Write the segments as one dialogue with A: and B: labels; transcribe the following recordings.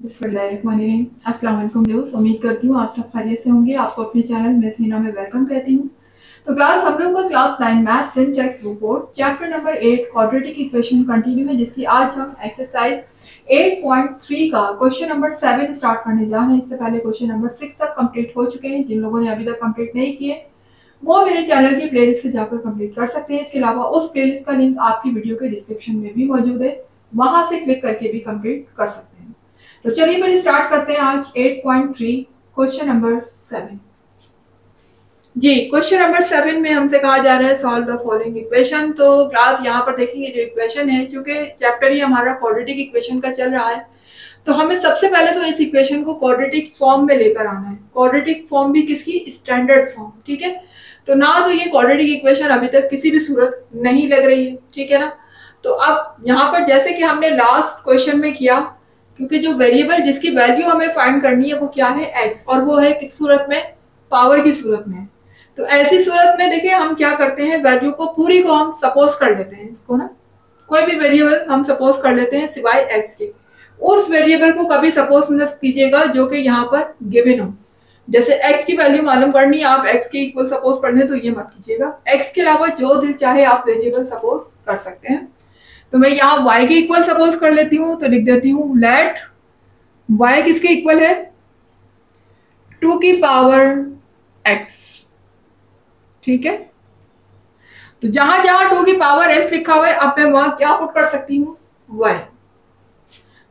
A: बिस्मिल्लाहिर्रहमानिर्रहीम। अस्सलाम वालेकुम व्यूअर्स, उम्मीद करती हूँ आप सब खैरियत से होंगे। आपको अपने चैनल में सीना में वेलकम कहती हूँ। तो क्लास हम लोग का class 9 math syntax report chapter number 8 quadratic equation continue है, जिसकी आज हम एक्सरसाइज 8.3 का क्वेश्चन नंबर 7 स्टार्ट करने जा रहे हैं। इससे पहले क्वेश्चन नंबर 6 तक कंप्लीट हो चुके हैं। जिन लोगों ने अभी तक कंप्लीट नहीं किए वो मेरे चैनल की प्लेलिस्ट से जाकर कंप्लीट कर सकते हैं। इसके अलावा उस प्लेलिस्ट का लिंक आपकी वीडियो के डिस्क्रिप्शन में भी मौजूद है, वहां से क्लिक करके भी कंप्लीट कर सकते हैं। तो चलिए फिर स्टार्ट करते हैं आज 8.3 क्वेश्चन नंबर 7। जी, क्वेश्चन नंबर 7 में हमसे कहा जा रहा है सॉल्व द फॉलोइंग इक्वेशन। तो क्लास यहाँ पर देखेंगे जो इक्वेशन है, क्योंकि चैप्टर ही हमारा क्वाड्रेटिक इक्वेशन का चल रहा है, तो हमें सबसे पहले तो इस इक्वेशन को क्वाड्रेटिक फॉर्म में लेकर आना है। क्वाड्रेटिक फॉर्म भी किसकी? Standard form. ठीक है, तो ना तो ये क्वाड्रेटिक इक्वेशन अभी तक किसी भी सूरत नहीं लग रही है, ठीक है ना। तो अब यहाँ पर जैसे कि हमने लास्ट क्वेश्चन में किया, क्योंकि जो वेरिएबल जिसकी वैल्यू हमें फाइंड करनी है वो क्या है? एक्स, और वो है किस सूरत में? पावर की सूरत में। तो ऐसी सूरत में देखिए हम क्या करते हैं, वैल्यू को पूरी को हम सपोज कर लेते हैं। इसको ना कोई भी वेरिएबल हम सपोज कर लेते हैं सिवाय एक्स के। उस वेरिएबल को कभी सपोज मत कीजिएगा जो कि यहाँ पर गिवन हो। जैसे x की वैल्यू मालूम करनी है, आप x के इक्वल सपोज करने, तो ये मत कीजिएगा। x के अलावा जो दिल चाहे आप वेरिएबल सपोज कर सकते हैं। तो मैं यहाँ y के इक्वल सपोज कर लेती हूँ, तो लिख देती हूँ लेट y किसके इक्वल है? 2 की पावर x। ठीक है, तो जहां जहां 2 की पावर x लिखा हुआ है, अब मैं वहां क्या पुट कर सकती हूँ? y।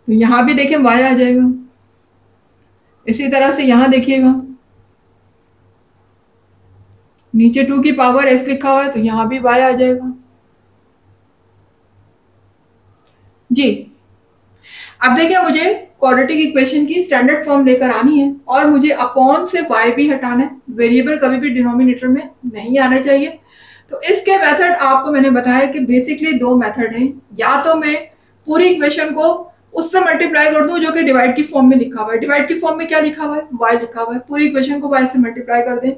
A: तो यहां भी देखिए y आ जाएगा। इसी तरह से यहां देखिएगा, नीचे 2 की पावर x लिखा हुआ है, तो यहां भी y आ जाएगा। जी, अब देखिए मुझे क्वाड्रेटिक इक्वेशन की स्टैंडर्ड फॉर्म लेकर आनी है, और मुझे अपॉन से y भी हटाना है। वेरिएबल कभी भी डिनोमिनेटर में नहीं आना चाहिए। तो इसके मेथड आपको मैंने बताया कि बेसिकली दो मेथड हैं। या तो मैं पूरी इक्वेशन को उससे मल्टीप्लाई कर दूं जो कि डिवाइड की फॉर्म में लिखा हुआ है। डिवाइड की फॉर्म में क्या लिखा हुआ है? y लिखा हुआ है। पूरी इक्वेशन को y से मल्टीप्लाई कर दें,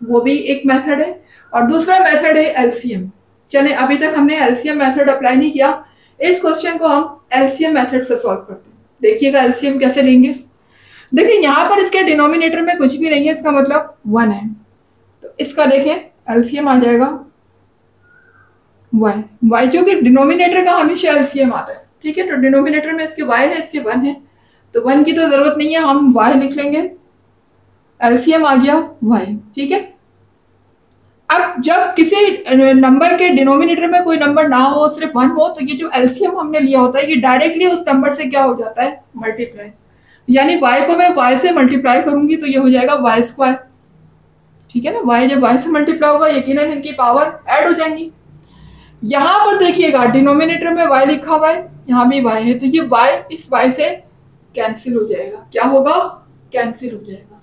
A: वो भी एक मेथड है। और दूसरा मेथड है एलसीएम। चले, अभी तक हमने एलसीएम मेथड अप्लाई नहीं किया, इस क्वेश्चन को हम एलसीएम मेथड से सॉल्व करते हैं। देखिएगा एलसीएम कैसे लेंगे। देखिए यहाँ पर इसके डिनोमिनेटर में कुछ भी नहीं है, इसका मतलब 1 है। तो इसका देखें एलसीएम आ जाएगा y। y जो कि डिनोमिनेटर का हमेशा एलसीएम आता है। ठीक है, तो डिनोमिनेटर में इसके y है, इसके 1 है, तो 1 की तो जरूरत नहीं है, हम y लिख लेंगे। एलसीएम आ गया y। ठीक है, अब जब किसी नंबर के डिनोमिनेटर में कोई नंबर ना हो, सिर्फ 1 हो, तो ये जो एलसीएम हमने लिया होता है ये डायरेक्टली उस नंबर से क्या हो जाता है? मल्टीप्लाई। यानी y को मैं y से मल्टीप्लाई करूंगी तो ये हो जाएगा y स्क्वायर। ठीक है ना, y जब y से मल्टीप्लाई होगा यकीनन इनकी पावर ऐड हो जाएंगी। यहां पर देखिएगा डिनोमिनेटर में y लिखा हुआ है, यहां भी y है, तो ये y इस y से कैंसिल हो जाएगा। क्या होगा? कैंसिल हो जाएगा।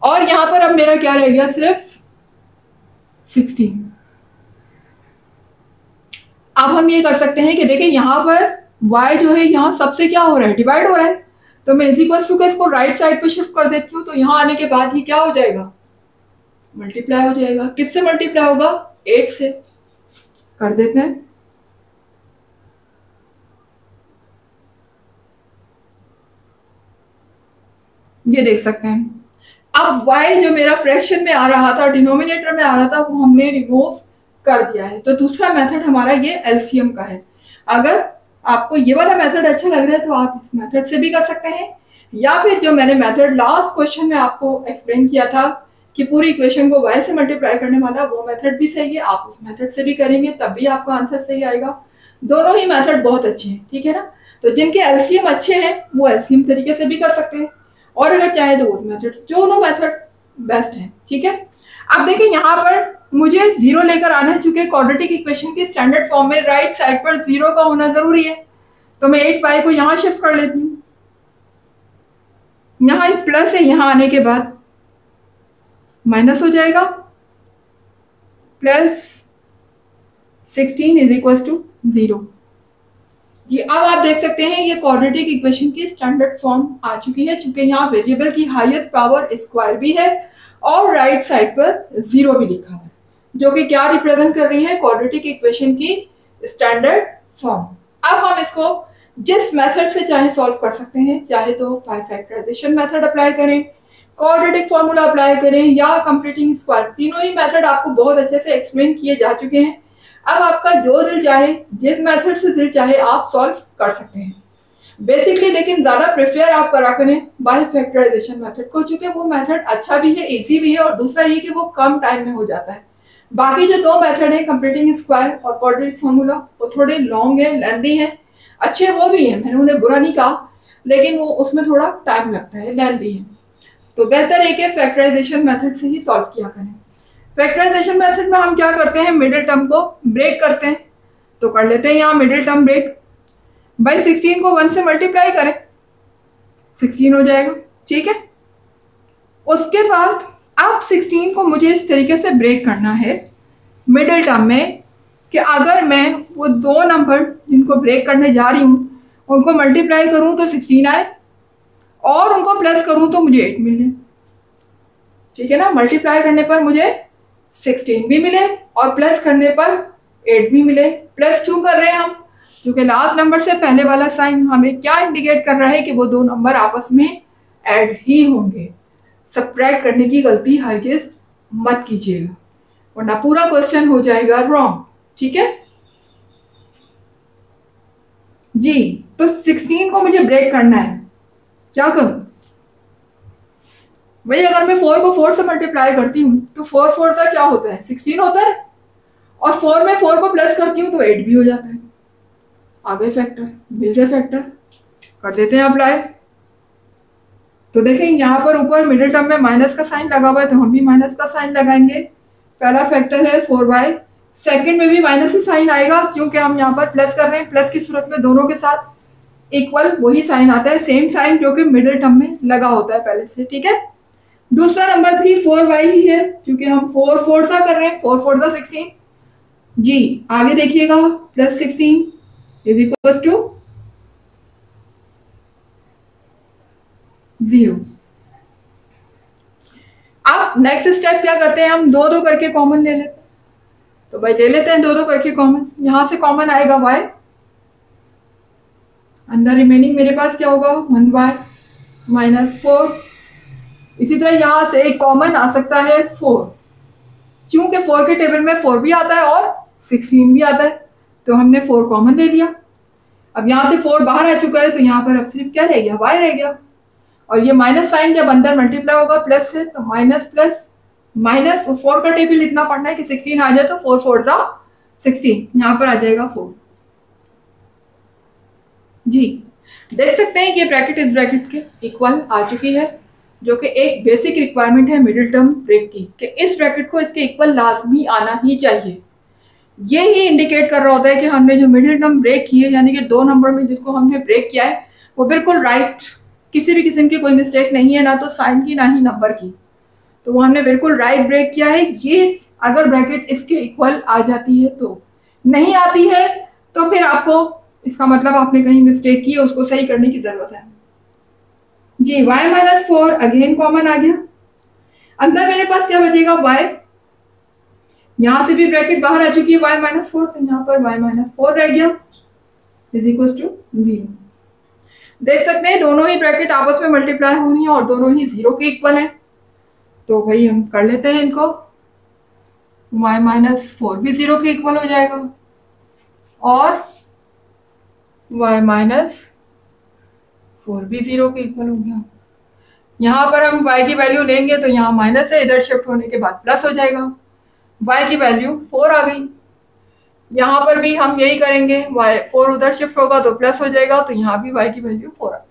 A: और यहां पर अब मेरा क्या रह गया? सिर्फ 16। अब हम ये कर सकते हैं कि देखिए यहां पर y जो है यहाँ सबसे क्या हो रहा है? डिवाइड हो रहा है। तो मैं इक्वल्स टू का इसको राइट साइड पे शिफ्ट कर देती हूँ, तो यहाँ आने के बाद ये क्या हो जाएगा? मल्टीप्लाई हो जाएगा। किससे मल्टीप्लाई होगा? 8 से। कर देते हैं, ये देख सकते हैं। अब y जो मेरा फ्रैक्शन में आ रहा था, डिनोमिनेटर में आ रहा था, वो हमने रिमूव कर दिया है। तो दूसरा मेथड हमारा ये एलसीएम का है। अगर आपको ये वाला मेथड अच्छा लग रहा है तो आप इस मेथड से भी कर सकते हैं, या फिर जो मैंने मेथड लास्ट क्वेश्चन में आपको एक्सप्लेन किया था कि पूरी इक्वेशन को y से मल्टीप्लाई करने वाला, वो मेथड भी सही है। आप उस मेथड से भी करेंगे तब भी आपका आंसर सही आएगा। दोनों ही मेथड बहुत अच्छे हैं, ठीक है ना। तो जिनके एलसीएम अच्छे हैं वो एलसीएम तरीके से भी कर सकते हैं, और अगर चाहे तो उस मेथड, दोनों मेथड बेस्ट है। ठीक है, अब देखिए यहाँ पर मुझे 0 लेकर आना है, चूंकि क्वाड्रेटिक इक्वेशन की स्टैंडर्ड फॉर्म में राइट साइड पर 0 का होना जरूरी है। तो मैं 8y को यहाँ शिफ्ट कर लेती हूँ, यहाँ एक प्लस है, यहाँ आने के बाद माइनस हो जाएगा। Plus 16 is equal to 0। जी, अब आप देख सकते हैं ये क्वाड्रेटिक इक्वेशन की स्टैंडर्ड फॉर्म आ चुकी है, चूंकि यहाँ वेरिएबल की हाईएस्ट पावर स्क्वायर भी है और राइट साइड पर 0 भी लिखा है, जो कि क्या रिप्रेजेंट कर रही है? क्वाड्रेटिक इक्वेशन की स्टैंडर्ड फॉर्म। अब हम इसको जिस मेथड से चाहे सॉल्व कर सकते हैं, चाहे तो बाय फैक्टराइजेशन मेथड अप्लाई करें, क्वाड्रेटिक फॉर्मूला अप्लाई करें या कंप्लीटिंग स्क्वायर, तीनों ही मेथड आपको बहुत अच्छे से एक्सप्लेन किए जा चुके हैं। अब आपका जो दिल चाहे, जिस मेथड से दिल चाहे आप सॉल्व कर सकते हैं बेसिकली, लेकिन ज्यादा प्रेफर आप करा करें बाय फैक्टराइजेशन मेथड को, क्योंकि वो मेथड अच्छा भी है, इजी भी है, और दूसरा ये कि वो कम टाइम में हो जाता है। बाकी जो दो मेथड है कंप्लीटिंग स्क्वायर और क्वाड्रेटिक फॉर्मूला, वो थोड़े लॉन्ग है, लेंथी है, अच्छे वो भी है, मैंने उन्हें बुरा नहीं कहा, लेकिन वो उसमें थोड़ा टाइम लगता है, लेंथी है। तो बेहतर है कि फैक्टराइजेशन मेथड से ही सॉल्व किया करें। फैक्टराइजेशन मेथड में हम क्या करते हैं, मिडिल टर्म को ब्रेक करते हैं। तो कर लेते हैं यहाँ मिडिल टर्म ब्रेक। भाई 16 को 1 से मल्टीप्लाई करें, 16 हो जाएगा, ठीक है। उसके बाद अब 16 को मुझे इस तरीके से ब्रेक करना है मिडिल टर्म में कि अगर मैं वो दो नंबर जिनको ब्रेक करने जा रही हूँ उनको मल्टीप्लाई करूँ तो 16 आए, और उनको प्लस करूँ तो मुझे 8 मिले, ठीक है ना। मल्टीप्लाई करने पर मुझे 16 भी मिले और प्लस करने पर 8 भी मिले। प्लस क्यों कर रहे हैं हम, क्योंकि लास्ट नंबर से पहले वाला साइन हमें क्या इंडिकेट कर रहा है कि वो दो नंबर आपस में ऐड ही होंगे। सब्ट्रैक्ट करने की गलती हरगिज मत कीजिएगा, वरना पूरा क्वेश्चन हो जाएगा रॉन्ग, ठीक है जी। तो 16 को मुझे ब्रेक करना है, क्या करूं भाई, अगर मैं 4 को 4 से मल्टीप्लाई करती हूँ तो 4 4 से क्या होता है, 16 होता है, और 4 में 4 को प्लस करती हूँ तो 8 भी हो जाता है। आ गए फैक्टर, मिल गए फैक्टर, कर देते हैं अप्लाई। तो देखें यहाँ पर ऊपर मिडिल टर्म में माइनस का साइन लगा हुआ है, तो हम भी माइनस का साइन लगाएंगे। पहला फैक्टर है 4y, सेकंड में भी माइनस ही साइन आएगा क्योंकि हम यहाँ पर प्लस कर रहे हैं। प्लस की सूरत में दोनों के साथ इक्वल वही साइन आता है, सेम साइन जो कि मिडिल टर्म में लगा होता है पहले से, ठीक है। दूसरा नंबर भी 4y ही है क्योंकि हम 4 4 सा कर रहे हैं, 4 4 सा 16 जी। आगे देखिएगा प्लस 16 इज इक्वल टू 0। अब नेक्स्ट स्टेप क्या करते हैं, हम दो दो करके कॉमन ले लेते हैं। तो भाई ले लेते हैं दो दो करके कॉमन, यहां से कॉमन आएगा y, अंदर रिमेनिंग मेरे पास क्या होगा 1y माइनस 4। इसी तरह यहां से एक कॉमन आ सकता है 4, क्योंकि 4 के टेबल में 4 भी आता है और 16 भी आता है, तो हमने 4 कॉमन ले लिया। अब यहां से 4 बाहर आ चुका है, तो यहाँ पर अब सिर्फ क्या रह गया, y रह गया। और ये माइनस साइन जब अंदर मल्टीप्लाई होगा प्लस से, तो माइनस प्लस माइनस, 4 का टेबल इतना पढ़ना है कि 16 आ जाए, तो 4 4 जा 16, यहाँ पर आ जाएगा 4 जी। देख सकते हैं कि ब्रैकेट इस ब्रैकेट के इक्वल आ चुकी है, जो कि एक बेसिक रिक्वायरमेंट है मिडिल टर्म ब्रेक की, कि इस ब्रैकेट को इसके इक्वल लाजमी आना ही चाहिए। ये ही इंडिकेट कर रहा होता है कि हमने जो मिडिल टर्म ब्रेक की है, यानी कि दो नंबर में जिसको हमने ब्रेक किया है वो बिल्कुल राइट, किसी भी किस्म की कोई मिस्टेक नहीं है, ना तो साइन की ना ही नंबर की, तो वो हमने बिल्कुल राइट ब्रेक किया है। ये अगर ब्रैकेट इसके इक्वल आ जाती है, तो नहीं आती है तो फिर आपको इसका मतलब आपने कहीं मिस्टेक की है, उसको सही करने की जरूरत है जी। y माइनस 4 अगेन कॉमन आ गया, अंदर मेरे पास क्या बचेगा y, यहां से भी ब्रैकेट बाहर आ चुकी है y माइनस 4, तो यहाँ पर y माइनस 4 रह गया इज इक्वल टू 0। देख सकते हैं दोनों ही ब्रैकेट आपस में मल्टीप्लाई होनी है और दोनों ही 0 के इक्वल है, तो भाई हम कर लेते हैं इनको। y माइनस 4 भी 0 के इक्वल हो जाएगा और y माइनस 4 भी 0 के इक्वल हो गया। यहाँ पर हम y की वैल्यू लेंगे तो यहाँ माइनस है, इधर शिफ्ट होने के बाद प्लस हो जाएगा, y की वैल्यू 4 आ गई। यहाँ पर भी हम यही करेंगे, y 4 उधर शिफ्ट होगा तो प्लस हो जाएगा, तो यहाँ भी y की वैल्यू 4 आ गई।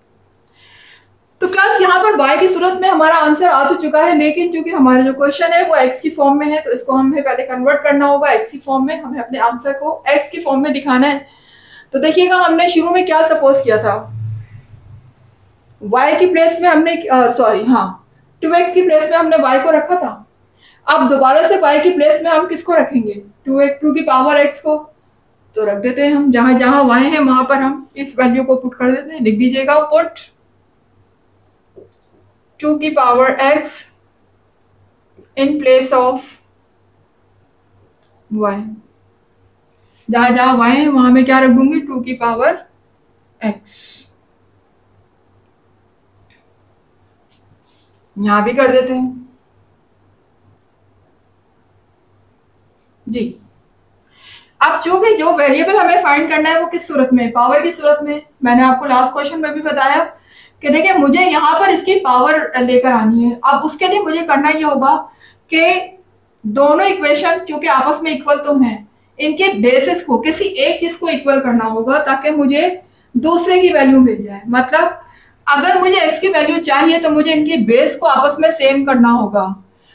A: तो क्लास यहाँ पर y की सूरत में हमारा आंसर आ तो चुका है, लेकिन चूंकि हमारा जो क्वेश्चन है वो x की फॉर्म में है, तो इसको हमें पहले कन्वर्ट करना होगा x की फॉर्म में, हमें अपने आंसर को x की फॉर्म में दिखाना है। तो देखिएगा हमने शुरू में क्या सपोज किया था, y की प्लेस में हमने 2x की प्लेस में हमने y को रखा था। अब दोबारा से y की प्लेस में हम किसको रखेंगे, 2 की पावर x को, तो रख देते हैं हम जहां जहां y है वहां पर हम इस वैल्यू को पुट कर देते हैं। लिख दीजिएगा पुट 2 की power x in place of y, जहां जहां y है वहां मैं क्या रख दूंगी 2 की पावर एक्स। यहां भी कर देते हैं जी। अब चूंकि जो वेरिएबल हमें फाइंड करना है वो किस सूरत में, पावर की सूरत में। मैंने आपको लास्ट क्वेश्चन में भी बताया कि देखिए मुझे यहाँ पर इसकी पावर लेकर आनी है। अब उसके लिए मुझे करना ये होगा कि दोनों इक्वेशन चूंकि आपस में इक्वल तो हैं, इनके बेसिस को किसी एक चीज को इक्वल करना होगा ताकि मुझे दूसरे की वैल्यू मिल जाए। मतलब अगर मुझे एक्स की वैल्यू चाहिए तो मुझे इनकी बेस को आपस में सेम करना होगा।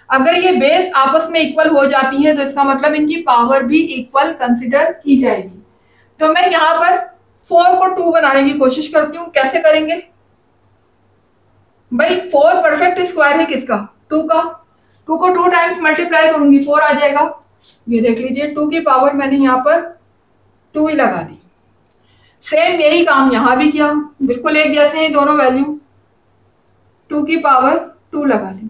A: अगर ये बेस आपस में इक्वल हो जाती है तो इसका मतलब इनकी पावर भी इक्वल कंसिडर की जाएगी। तो मैं यहाँ पर 4 को 2 बनाने की कोशिश करती हूँ। कैसे करेंगे भाई, 4 परफेक्ट स्क्वायर है किसका, 2 का। 2 को 2 टाइम्स मल्टीप्लाई करूंगी 4 आ जाएगा। ये देख लीजिए 2 की पावर मैंने यहाँ पर 2 ही लगा दी। सेम यही काम यहां भी किया, बिल्कुल एक जैसे हैं दोनों वैल्यू। 2 की पावर 2 लगा दी,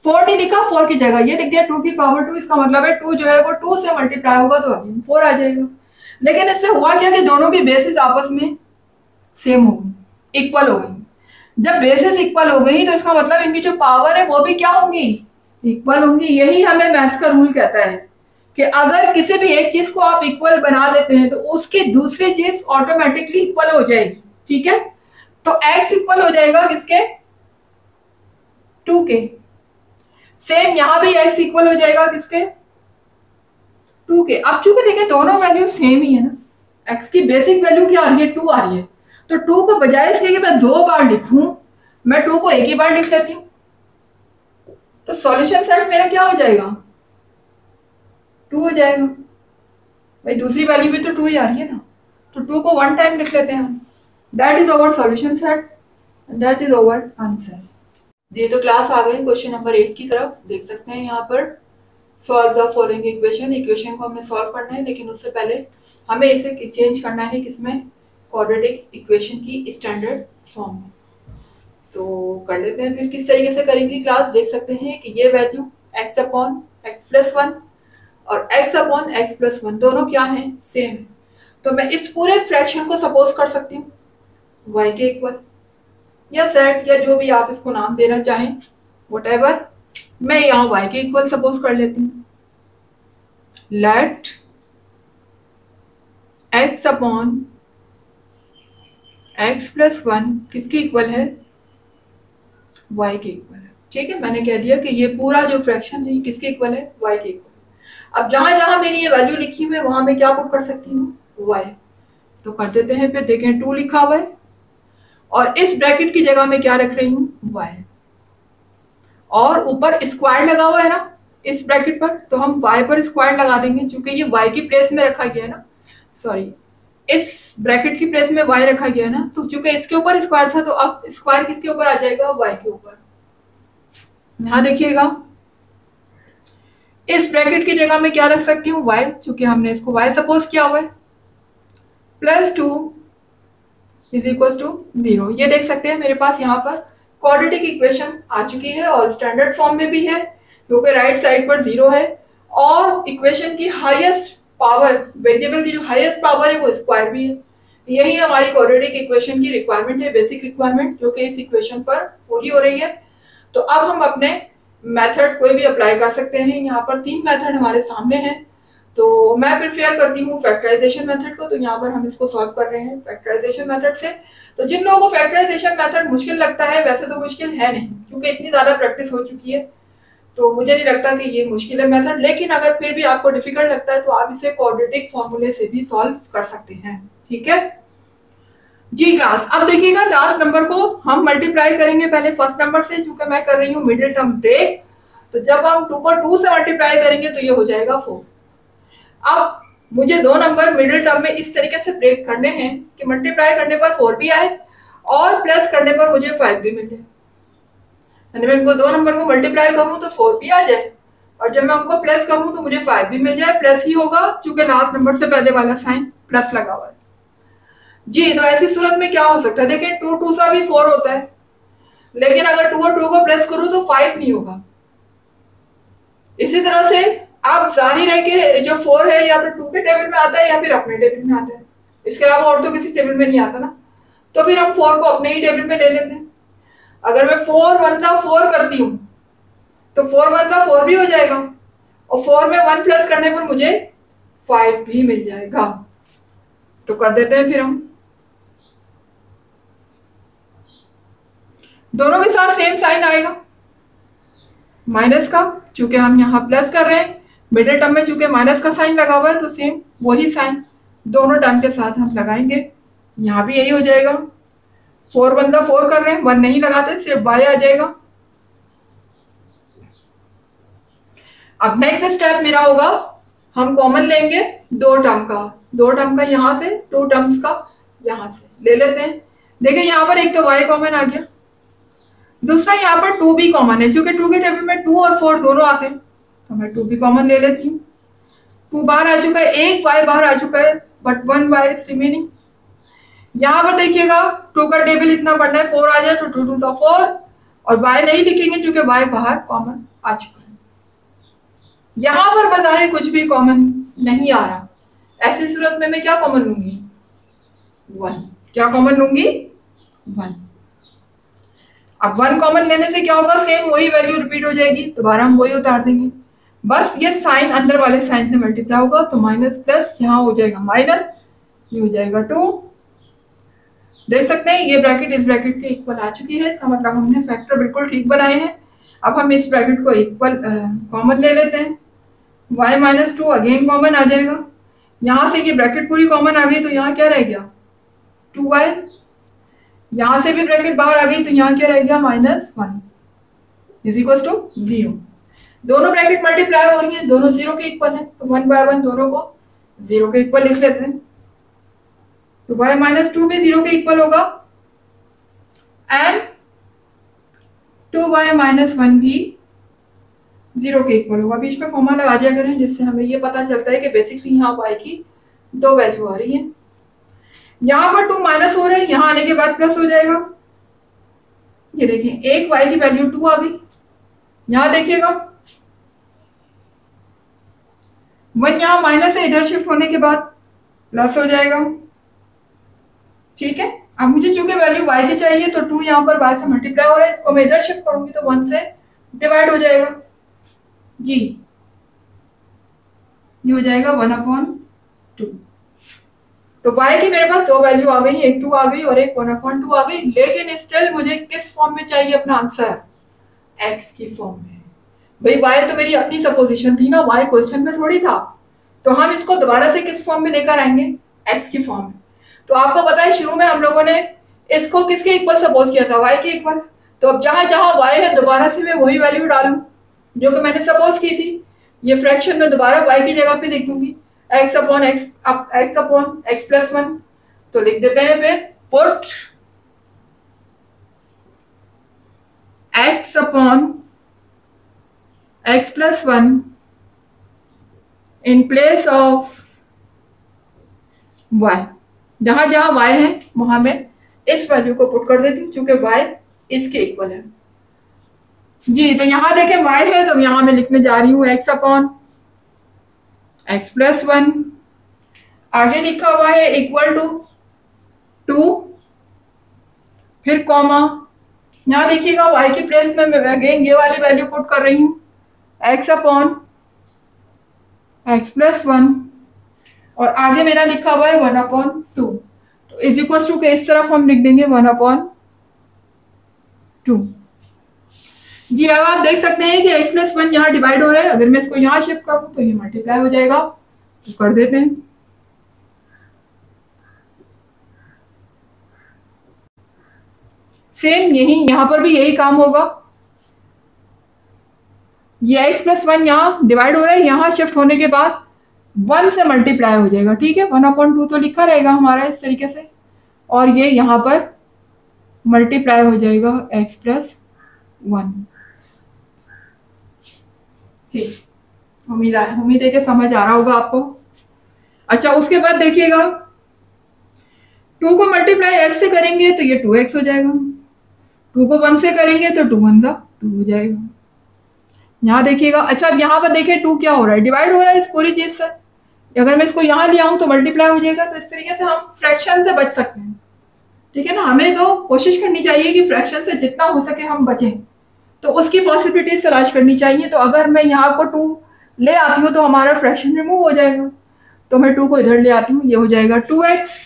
A: 4 नहीं लिखा, 4 की जगह ये लिख दिया 2 की पावर 2। इसका मतलब है 2 जो है वो 2 से मल्टीप्लाई होगा तो अगेन 4 आ जाएगा। लेकिन इससे हुआ क्या कि दोनों की बेसिस आपस में सेम हो गई, इक्वल हो गई। जब बेसिस इक्वल हो गई तो इसका मतलब इनकी जो पावर है वो भी क्या होंगी, इक्वल होंगी। यही हमें मैथ्स का रूल कहता है कि अगर किसी भी एक चीज को आप इक्वल बना लेते हैं तो उसकी दूसरी चीज ऑटोमेटिकली इक्वल हो जाएगी। ठीक है, तो x इक्वल हो जाएगा किसके, 2 के। सेम यहां भी x इक्वल हो जाएगा किसके, 2 के। अब चूंकि देखिए दोनों वैल्यू सेम ही है ना, x की बेसिक वैल्यू क्या आ रही है, 2 आ रही है। तो 2 को बजाय इसके कि मैं 2 बार लिखूं, मैं 2 को एक ही बार लिख लेती हूँ। तो सॉल्यूशन सेट मेरा क्या हो जाएगा, 2 हो जाएगा। भाई दूसरी वैल्यू भी तो 2 ही आ रही है ना, तो 2 को 1 टाइम लिख लेते हैं हम। That is our solution set, that is our answer. ये तो क्लास आ गई क्वेश्चन नंबर 8 की तरफ। देख सकते हैं यहाँ पर solve the following equation. Equation को हमें सॉल्व करना है, लेकिन उससे पहले हमें इसे चेंज करना है किसमें, क्वाड्रेटिक इक्वेशन की स्टैंडर्ड फॉर्म में। तो कर लेते हैं फिर किस तरीके से करेंगे क्लास। देख सकते हैं कि ये value x upon x plus 1 और x अपॉन एक्स प्लस 1 दोनों क्या हैं, सेम है। तो मैं इस पूरे फ्रैक्शन को सपोज कर सकती हूँ y के इक्वल या z या जो भी आप इसको नाम देना चाहें, व्हाटएवर। मैं यहाँ y के इक्वल सपोज कर लेती हूँ। Let x upon x plus 1 किसके इक्वल है, y के इक्वल है। ठीक है, मैंने कह दिया कि ये पूरा जो फ्रैक्शन है किसके इक्वल है, y के इक्वल। अब जहां जहां मेरी ये वैल्यू लिखी हुई है वहां मैं क्या पुट कर सकती हूँ, y। तो कर देते हैं फिर। देखें 2 लिखा हुआ है और इस ब्रैकेट की जगह मैं क्या रख रही हूँ, y। और ऊपर स्क्वायर लगा हुआ है ना इस ब्रैकेट पर, तो हम y पर स्क्वायर लगा देंगे क्योंकि ये y की प्लेस में रखा गया है ना, सॉरी इस ब्रैकेट की प्लेस में y रखा गया है ना। तो क्योंकि इसके ऊपर स्क्वायर था तो अब स्क्वायर किसके ऊपर आ जाएगा, y के ऊपर। यहां देखिएगा इस ब्रैकेट की जगह मैं क्या रख सकती हूँ, y, चूंकि हमने इसको y सपोज किया हुआ है। Plus 2 is equal to 0। ये देख सकते हैं मेरे पास यहाँ पर क्वाड्रेटिक इक्वेशन आ चुकी है और स्टैंडर्ड फॉर्म में भी है क्योंकि राइट साइड पर 0 है और इक्वेशन की हाईएस्ट पावर, वेरिएबल की जो हाईएस्ट पावर है वो स्क्वायर भी है। यही हमारी क्वाड्रेटिक इक्वेशन की रिक्वायरमेंट है, बेसिक रिक्वायरमेंट, जो कि इस इक्वेशन पर पूरी हो रही है। तो अब हम अपने मेथड कोई भी अप्लाई कर सकते हैं। यहाँ पर 3 मेथड हमारे सामने हैं, तो मैं प्रेफर करती हूँ फैक्टराइजेशन मेथड को। तो यहाँ पर हम इसको सॉल्व कर रहे हैं फैक्टराइजेशन मेथड से। तो जिन लोगों को फैक्टराइजेशन मेथड मुश्किल लगता है, वैसे तो मुश्किल है नहीं क्योंकि इतनी ज्यादा प्रैक्टिस हो चुकी है, तो मुझे नहीं लगता कि ये मुश्किल है मेथड। लेकिन अगर फिर भी आपको डिफिकल्ट लगता है तो आप इसे क्वाड्रेटिक फॉर्मूले से भी सॉल्व कर सकते हैं। ठीक है जी क्लास। अब देखिएगा लास्ट नंबर को हम मल्टीप्लाई करेंगे पहले फर्स्ट नंबर से, क्योंकि मैं कर रही हूँ मिडिल टर्म ब्रेक। तो जब हम 2 को 2 से मल्टीप्लाई करेंगे तो ये हो जाएगा 4। अब मुझे 2 नंबर मिडिल टर्म में इस तरीके से ब्रेक करने हैं कि मल्टीप्लाई करने पर 4 भी आए और प्लस करने पर मुझे 5 भी मिल जाए। यानी मैं इनको 2 नंबर को मल्टीप्लाई करूं तो 4 भी आ जाए और जब मैं उनको प्लस करूं तो मुझे 5 भी मिल जाए। प्लस ही होगा क्योंकि लास्ट नंबर से पहले वाला साइन प्लस लगा हुआ है जी। तो ऐसी सूरत में क्या हो सकता है, देखिए 2 2 सा भी 4 होता है, लेकिन अगर 2 और 2 को प्लस करूं तो 5 नहीं होगा। इसी तरह से अब जाहिर है कि जो 4 है या फिर 2 के टेबल में आता है या फिर अपने टेबल में आता है। इसके अलावा और तो किसी टेबल में नहीं आता ना। तो फिर हम 4 को अपने ही टेबल में ले लेते हैं। अगर मैं 4 1 4 करती हूँ तो 4 1 4 भी हो जाएगा, और 4 में 1 प्लस करने पर मुझे 5 भी मिल जाएगा। तो कर देते हैं फिर हम दोनों के साथ सेम साइन आएगा माइनस का, चूंकि हम यहाँ प्लस कर रहे हैं, मिडिल टर्म में चूंकि माइनस का साइन लगा हुआ है तो सेम वही साइन दोनों टर्म के साथ हम लगाएंगे। यहाँ भी यही हो जाएगा, 4 1 4 कर रहे हैं, 1 नहीं लगाते, सिर्फ y आ जाएगा। अब नेक्स्ट स्टेप मेरा होगा, हम कॉमन लेंगे दो टर्म का यहाँ से, 2 टर्म्स का यहाँ से ले लेते हैं। देखिए यहाँ पर एक तो y कॉमन आ गया, दूसरा यहाँ पर 2 भी कॉमन है, क्योंकि 2 के टेबल में 2 और 4 दोनों आते हैं, तो मैं 2 भी कॉमन ले लेती हूँ। 2 बाहर आ चुका है, एक y बाहर आ चुका है, बट 1 y इज रिमेनिंग। यहाँ पर देखिएगा 2 का टेबल इतना बढ़ना है, 4 आ जाए तो 2 2 4, और y नहीं लिखेंगे क्योंकि y बाहर कॉमन आ चुका है। यहाँ पर बजाय कुछ भी कॉमन नहीं आ रहा, ऐसी सूरत में मैं क्या कॉमन लूंगी? 1। क्या कॉमन लूंगी? 1। अब 1 कॉमन लेने से क्या होगा, सेम वही वैल्यू रिपीट हो जाएगी, दोबारा हम वही उतार देंगे, बस ये साइन अंदर वाले साइन से मल्टीप्लाई होगा, तो माइनस प्लस यहाँ हो जाएगा माइनस, ये हो जाएगा 2। देख सकते हैं ये ब्रैकेट इस ब्रैकेट के इक्वल आ चुकी है, इसका मतलब हमने फैक्टर बिल्कुल ठीक बनाए हैं। अब हम इस ब्रैकेट को इक्वल कॉमन ले लेते हैं, y माइनस 2 अगेन कॉमन आ जाएगा। यहाँ से ये ब्रैकेट पूरी कॉमन आ गई, तो यहाँ क्या रह गया? 2y। यहाँ से भी ब्रैकेट बाहर आ गई, तो यहाँ क्या रह गया? -1 इज इक्वल टू 0। दोनों ब्रैकेट मल्टीप्लाई हो रही है, दोनों 0 के इक्वल है, तो 1 बाय 1 दोनों को 0 के इक्वल लिख लेते हैं। तो y माइनस 2 भी 0 के इक्वल होगा, एंड 2y माइनस 1 भी 0 के इक्वल होगा। बीच में फॉर्मूला लगा दिया करें, जिससे हमें ये पता चलता है कि बेसिकली यहाँ y की 2 वैल्यू आ रही है। यहाँ पर 2 माइनस हो रहा है, यहाँ आने के बाद प्लस हो जाएगा। ये देखिए एक y की वैल्यू 2 आ गई, यहाँ देखिएगा 1 यहाँ माइनस है, इधर शिफ्ट होने के बाद प्लस हो जाएगा। ठीक है, अब मुझे चूंकि वैल्यू y की चाहिए, तो 2 यहाँ पर y से मल्टीप्लाई हो रहा है, इसको मैं इधर शिफ्ट करूंगी तो 1 से डिवाइड हो जाएगा जी, ये हो जाएगा 1/2। तो y की मेरे पास 2 वैल्यू आ गई, एक 2 आ गई और एक 1/2 आ गई, लेकिन स्टिल मुझे किस फॉर्म में चाहिए अपना आंसर? x की फॉर्म में। भाई y तो मेरी अपनी सपोजिशन थी ना, y क्वेश्चन में थोड़ी था, तो हम इसको दोबारा से किस फॉर्म में लेकर आएंगे? x की फॉर्म में। तो आपको पता है शुरू में हम लोगों ने इसको किसके इक्वल सपोज किया था? y के इक्वल। तो अब जहां जहां y है दोबारा से मैं वही वैल्यू डालूं जो कि मैंने सपोज की थी, ये फ्रैक्शन में दोबारा y की जगह पे लिख दूंगी, x अपॉन x प्लस 1। तो लिख देते हैं फिर put x upon x plus 1 in place of y। जहां जहां y है वहां मैं इस वैल्यू को पुट कर देती हूँ, क्योंकि y इसके इक्वल है जी। तो यहां देखें y है, तो यहां मैं लिखने जा रही हूँ x अपॉन x प्लस 1, आगे लिखा हुआ है इक्वल टू 2, फिर कॉमा, यहां देखिएगा y की प्लेस में मैं अगेन ये वाली वैल्यू पुट कर रही हूँ, x अपॉन x प्लस 1, और आगे मेरा लिखा हुआ है 1/2। तो इज इक्वल टू के इस तरफ हम लिख देंगे 1/2 जी। अब आप देख सकते हैं कि x प्लस 1 यहाँ डिवाइड हो रहा है, अगर मैं इसको यहाँ शिफ्ट करूं तो ये मल्टीप्लाई हो जाएगा, तो कर देते हैं। सेम यही यहाँ पर भी यही काम होगा, ये x प्लस 1 यहाँ डिवाइड हो रहा है, यहाँ शिफ्ट होने के बाद 1 से मल्टीप्लाई हो जाएगा। ठीक है, 1/2 तो लिखा रहेगा हमारा इस तरीके से, और ये यहाँ पर मल्टीप्लाई हो जाएगा x प्लस 1 जी। उम्मीद है कि समझ आ रहा होगा आपको। अच्छा, उसके बाद देखिएगा 2 को मल्टीप्लाई x से करेंगे तो ये 2x हो जाएगा, 2 को 1 से करेंगे तो 2 1 2 हो जाएगा। यहाँ देखिएगा, अच्छा अब यहाँ पर देखिए 2 क्या हो रहा है? डिवाइड हो रहा है इस पूरी चीज से, अगर मैं इसको यहाँ ले आऊँ तो मल्टीप्लाई हो जाएगा। तो इस तरीके से हम फ्रैक्शन से बच सकते हैं, ठीक है ना। हमें तो कोशिश करनी चाहिए कि फ्रैक्शन से जितना हो सके हम बचें, तो उसकी पॉसिबिलिटीज तलाश करनी चाहिए। तो अगर मैं यहाँ को 2 ले आती हूँ तो हमारा फ्रैक्शन रिमूव हो जाएगा। तो मैं 2 को इधर ले आती हूँ, ये हो जाएगा 2x,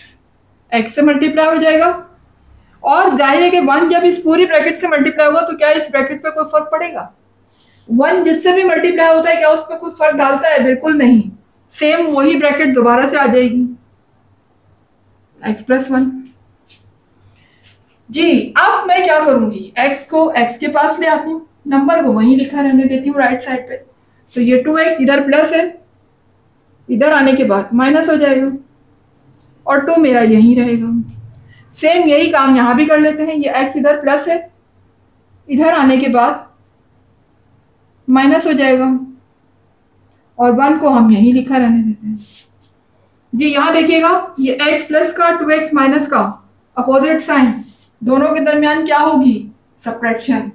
A: x से मल्टीप्लाई हो जाएगा। और जाहिर है कि 1 जब इस पूरी ब्रैकेट से मल्टीप्लाई होगा तो क्या इस ब्रैकेट पे कोई फर्क पड़ेगा? 1 जिससे भी मल्टीप्लाई होता है क्या उस पर कोई फर्क डालता है? बिल्कुल नहीं, सेम वही ब्रैकेट दोबारा से आ जाएगी, x + 1। जी अब मैं क्या करूंगी, x को x के पास ले आती हूँ, नंबर को वहीं लिखा रहने देती हूँ राइट साइड पे। तो ये 2x इधर प्लस है, इधर आने के बाद माइनस हो जाएगा और 2 मेरा यहीं रहेगा। सेम यही काम यहाँ भी कर लेते हैं। ये x इधर प्लस है, इधर आने के बाद माइनस हो जाएगा और 1 को हम यहीं लिखा रहने देते हैं। जी यहाँ देखिएगा, ये x प्लस का 2x माइनस का अपोजिट साइन, दोनों के दरमियान क्या होगी? सब्ट्रैक्शन।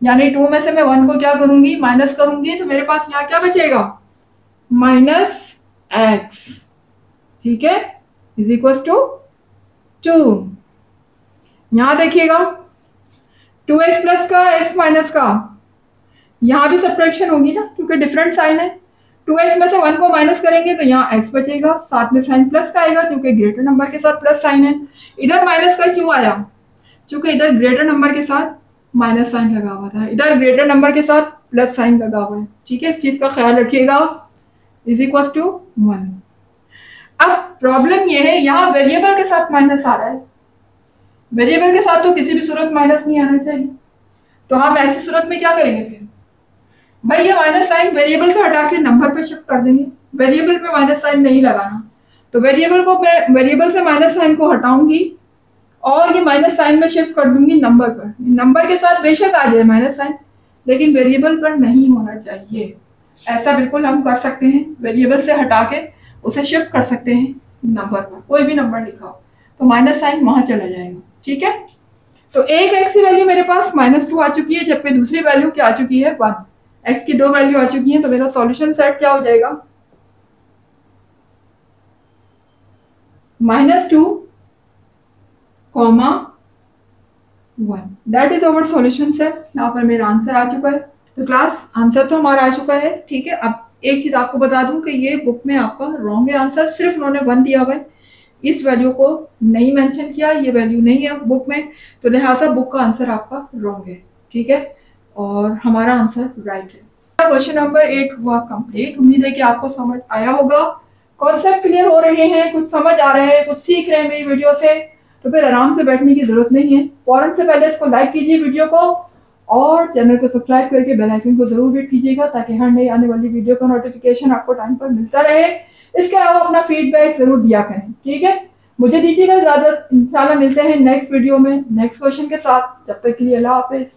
A: यानी 2 में से मैं 1 को क्या करूंगी? माइनस करूंगी। तो मेरे पास यहाँ क्या बचेगा? -x, ठीक है, इज इक्वल टू 2। यहाँ देखिएगा 2x प्लस का x माइनस का, यहाँ भी सब्ट्रैक्शन होगी ना क्योंकि डिफरेंट साइन है। 2x में से 1 को माइनस करेंगे तो यहाँ x बचेगा, साथ में साइन प्लस का आएगा क्योंकि ग्रेटर नंबर के साथ प्लस साइन है। इधर माइनस का क्यों आया? क्योंकि इधर ग्रेटर नंबर के साथ माइनस साइन लगा हुआ था, इधर ग्रेटर नंबर के साथ प्लस साइन लगा हुआ है, ठीक है। इस चीज का ख्याल रखिएगा, इज इक्वल टू 1। अब प्रॉब्लम ये है, यहाँ वेरिएबल के साथ माइनस आ रहा है। वेरिएबल के साथ तो किसी भी सूरत माइनस नहीं आना चाहिए। तो हम ऐसी सूरत में क्या करेंगे फिर? भाई ये माइनस साइन वेरिएबल से हटा के नंबर पे शिफ्ट कर देंगे। वेरिएबल पे माइनस साइन नहीं लगाना। तो वेरिएबल को मैं वेरिएबल से माइनस साइन को हटाऊंगी और ये माइनस साइन में शिफ्ट कर दूंगी नंबर पर। नंबर के साथ बेशक आ जाए माइनस साइन, लेकिन वेरिएबल पर नहीं होना चाहिए। ऐसा बिल्कुल हम कर सकते हैं, वेरिएबल से हटा के उसे शिफ्ट कर सकते हैं नंबर पर। कोई भी नंबर लिखा हो तो माइनस साइन वहां चला जाएगा, ठीक है। तो एक x की वैल्यू मेरे पास -2 आ चुकी है, जबकि दूसरी वैल्यू क्या आ चुकी है? 1। x की 2 वैल्यू आ चुकी है। तो मेरा सॉल्यूशन सेट क्या हो जाएगा? -2, 1। That is our solution set. यहाँ पर मेरा आंसर आ चुका है। तो क्लास आंसर तो हमारा आ चुका है, ठीक है। अब एक चीज आपको बता दूं कि ये बुक में आपका रॉन्ग है आंसर, सिर्फ उन्होंने 1 दिया हुआ है, इस वैल्यू को नहीं मेंशन किया, ये वैल्यू नहीं है बुक में, तो लिहाजा बुक का आंसर आपका रॉन्ग है, ठीक है, और हमारा आंसर राइट है। क्वेश्चन नंबर 8 हुआ कंप्लीट। उम्मीद है कि आपको समझ आया होगा, कॉन्सेप्ट क्लियर हो रहे हैं, कुछ समझ आ रहे हैं, कुछ सीख रहे हैं मेरी वीडियो से, तो फिर आराम से बैठने की जरूरत नहीं है। फौरन से पहले इसको लाइक कीजिए वीडियो को और चैनल को सब्सक्राइब करके बेल आइकन को जरूर हिट कीजिएगा ताकि हर नई आने वाली वीडियो का नोटिफिकेशन आपको टाइम पर मिलता रहे। इसके अलावा अपना फीडबैक जरूर दिया करें, ठीक है। मुझे दीजिएगा इजाजत, इंशाल्लाह मिलते हैं नेक्स्ट वीडियो में नेक्स्ट क्वेश्चन के साथ। जब तक के लिए अल्लाह हाफिज।